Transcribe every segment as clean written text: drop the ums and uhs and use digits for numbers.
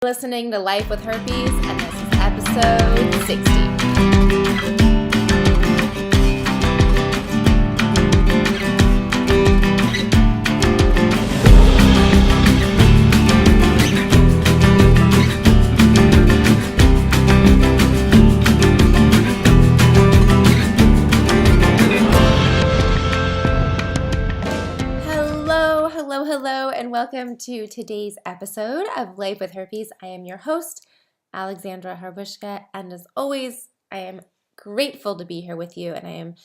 Listening to Life with Herpes, and this is episode 60. Hello, and welcome to today's episode of Life with Herpes. I am your host, Alexandra Harbushka, and as always, I am grateful to be here with you, and I am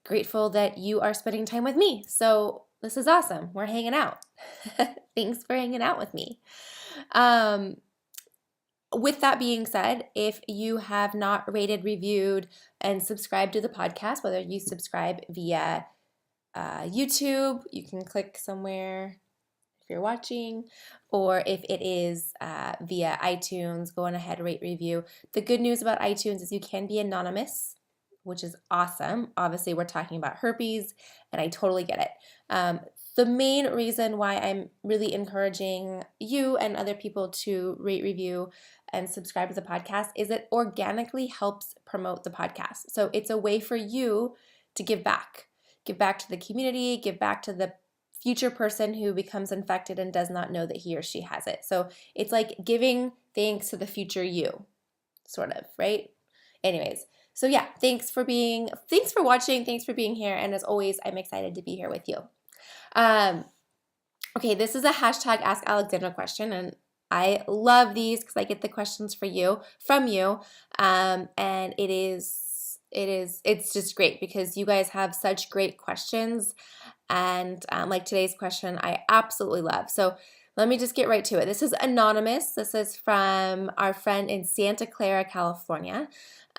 grateful that you are spending time with me. So this is awesome. We're hanging out. Thanks for hanging out with me. With that being said, if you have not rated, reviewed, and subscribed to the podcast, whether you subscribe via YouTube, you can click somewhere if you're watching, or if it is via iTunes, go on ahead, rate, review. The good news about iTunes is you can be anonymous, which is awesome. Obviously, we're talking about herpes, and I totally get it. The main reason why I'm really encouraging you and other people to rate, review, and subscribe to the podcast is it organically helps promote the podcast. So it's a way for you to give back to the community, give back to the future person who becomes infected and does not know that he or she has it. So it's like giving thanks to the future you, sort of, right? Anyways, so yeah, thanks for watching, thanks for being here, and as always, I'm excited to be here with you. Okay, this is a hashtag Ask Alexandra question, and I love these because I get the questions from you, and it's just great because you guys have such great questions, and like today's question, I absolutely love. So let me just get right to it. This is anonymous. This is from our friend in Santa Clara, California.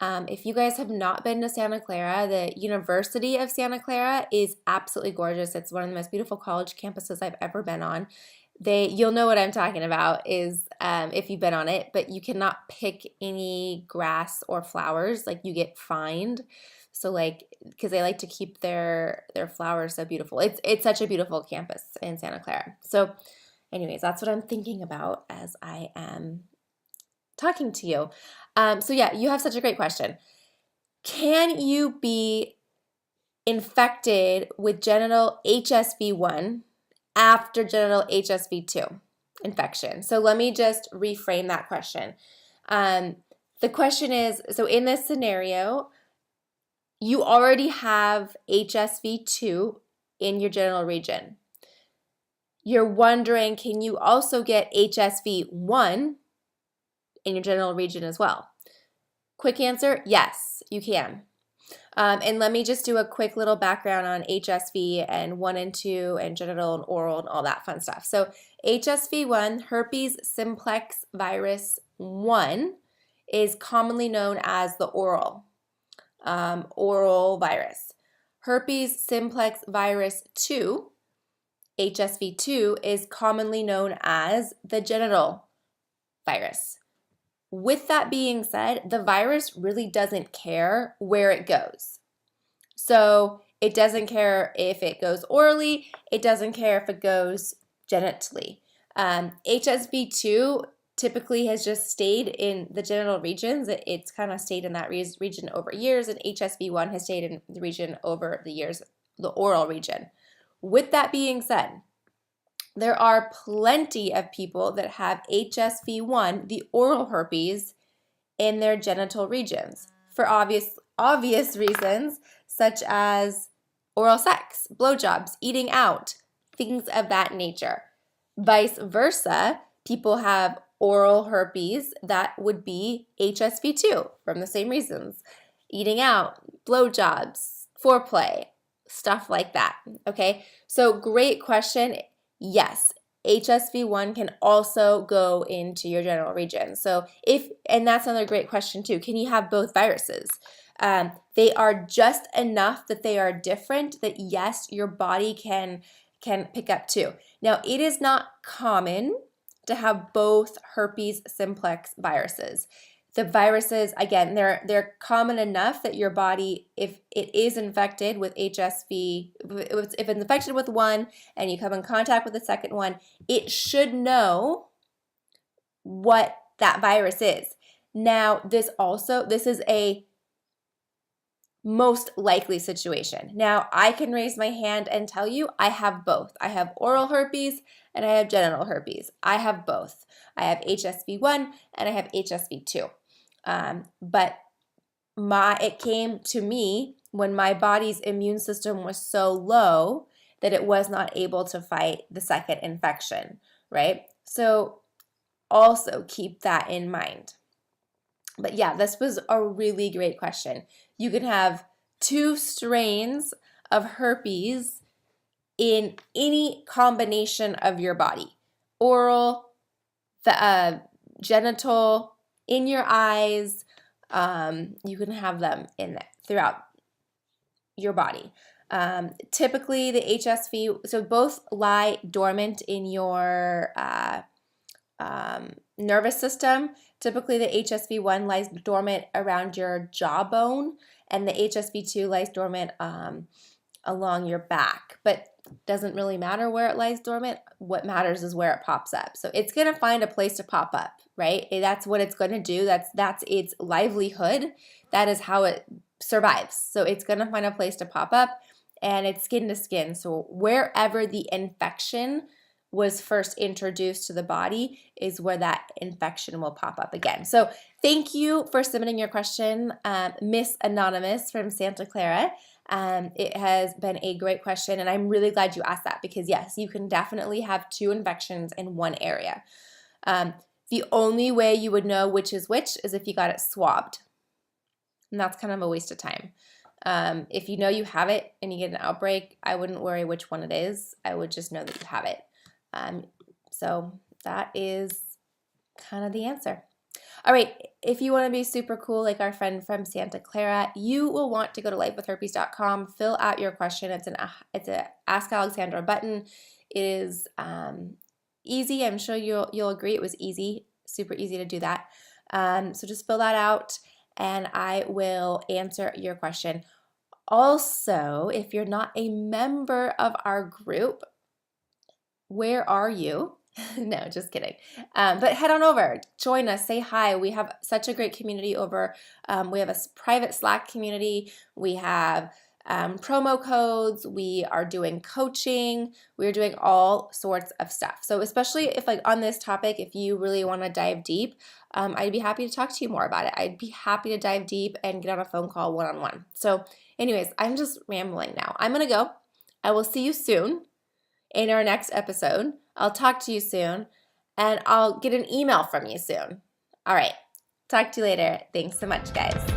If you guys have not been to Santa Clara, the University of Santa Clara is absolutely gorgeous. It's one of the most beautiful college campuses I've ever been on. You'll know what I'm talking about is if you've been on it, but you cannot pick any grass or flowers. Like, you get fined. So because they like to keep their flowers so beautiful. It's such a beautiful campus in Santa Clara. So anyways, that's what I'm thinking about as I am talking to you. So yeah, you have such a great question. Can you be infected with genital HSV1 after genital HSV2 infection? So let me just reframe that question. The question is, so in this scenario, you already have HSV2 in your genital region. You're wondering, can you also get HSV1 in your genital region as well? Quick answer, yes, you can. And let me just do a quick little background on HSV and 1 and 2 and genital and oral and all that fun stuff. So HSV1, herpes simplex virus 1, is commonly known as the oral virus. Herpes simplex virus 2, HSV2, is commonly known as the genital virus. With that being said, the virus really doesn't care where it goes. So it doesn't care if it goes orally, it doesn't care if it goes genitally. HSV2 typically has just stayed in the genital regions. It's kind of stayed in that region over years, and HSV1 has stayed in the region over the years, the oral region. With that being said, there are plenty of people that have HSV1, the oral herpes, in their genital regions for obvious reasons, such as oral sex, blowjobs, eating out, things of that nature. Vice versa, people have oral herpes that would be HSV2 from the same reasons. Eating out, blowjobs, foreplay, stuff like that. Okay, so great question. Yes, HSV1 can also go into your genital region. So and that's another great question too. Can you have both viruses? They are just enough that they are different that yes, your body can pick up too. Now, it is not common to have both herpes simplex viruses. The viruses, again, they're common enough that your body, if it is infected with HSV, if it's infected with one and you come in contact with the second one, it should know what that virus is. Now, this is a most likely situation. Now, I can raise my hand and tell you I have both. I have oral herpes and I have genital herpes. I have both. I have HSV1 and I have HSV2. But it came to me when my body's immune system was so low that it was not able to fight the second infection, right? So also keep that in mind. But yeah, this was a really great question. You can have 2 strains of herpes in any combination of your body. Oral, genital, in your eyes. You can have them throughout your body. Typically, the HSV, so both lie dormant in your nervous system. Typically, the HSV1 lies dormant around your jawbone, and the HSV2 lies dormant along your back. But doesn't really matter where it lies dormant. What matters is where it pops up. So it's going to find a place to pop up, right? That's what it's going to do. That's its livelihood. That is how it survives. So it's going to find a place to pop up, and it's skin to skin. So wherever the infection was first introduced to the body is where that infection will pop up again. So thank you for submitting your question, Miss Anonymous from Santa Clara. It has been a great question, and I'm really glad you asked that because yes, you can definitely have 2 infections in one area. The only way you would know which is which is if you got it swabbed, and that's kind of a waste of time. If you know you have it and you get an outbreak, I wouldn't worry which one it is. I would just know that you have it. So that is kind of the answer. All right, if you want to be super cool like our friend from Santa Clara, you will want to go to lifewithherpes.com, fill out your question. It's a Ask Alexandra button. It is easy. I'm sure you'll agree it was easy, super easy to do that. So just fill that out and I will answer your question. Also, if you're not a member of our group, where are you? No, just kidding. But head on over, join us, say hi. We have such a great community over. We have a private Slack community. We have promo codes. We are doing coaching. We're doing all sorts of stuff. So especially if on this topic, if you really want to dive deep, I'd be happy to talk to you more about it. I'd be happy to dive deep and get on a phone call one-on-one. So anyways, I'm just rambling now. I'm going to go. I will see you soon in our next episode. I'll talk to you soon, and I'll get an email from you soon. All right. Talk to you later. Thanks so much, guys.